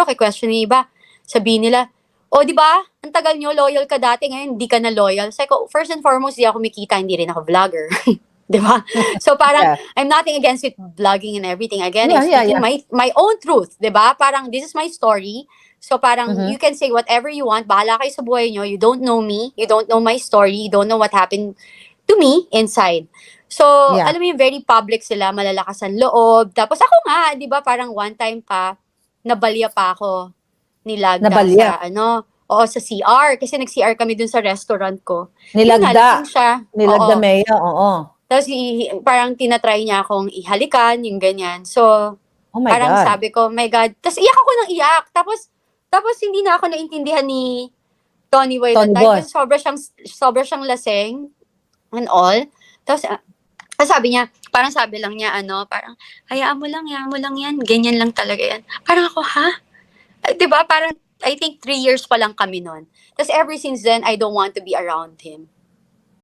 kay question ng iba, sabihin nila, "O, di ba? Ang tagal nyo, loyal ka dati, ngayon hindi ka na loyal." Sabi ko, first and foremost, di ako kumikita, hindi rin ako vlogger. Di ba? So parang, Yeah. I'm nothing against with vlogging and everything. Again, Yeah, I'm yeah, speaking yeah. my own truth, di ba? Parang, this is my story. So parang, Mhm. you can say whatever you want, bahala kayo sa buhay nyo, you don't know me, you don't know my story, you don't know what happened to me inside. So, Yeah. alam mo yung very public sila, malalakas ang loob. Tapos ako nga, di ba, parang one time pa, nabalya pa ako nilagda Nabalya. sa sa CR. Kasi nag-CR kami dun sa restaurant ko. Yun nga, Nilagda. lasing siya. Nilagda, Oo. Mea, oo. Tapos parang tinatry niya akong ihalikan, yung ganyan. So, Oh my parang God. sabi ko, my God. Tapos iyak ako ng iyak. Tapos hindi na ako naintindihan ni Tony Boy that Tony time. Boy. Kasi sobra siyang lasing and all. Tapos, sabi niya, parang sabi lang niya, parang, hayaan mo lang yan. Ganyan lang talaga yan. Parang ako, ha? Diba? Parang, I think 3 years pa lang kami nun. Tapos ever since then, I don't want to be around him.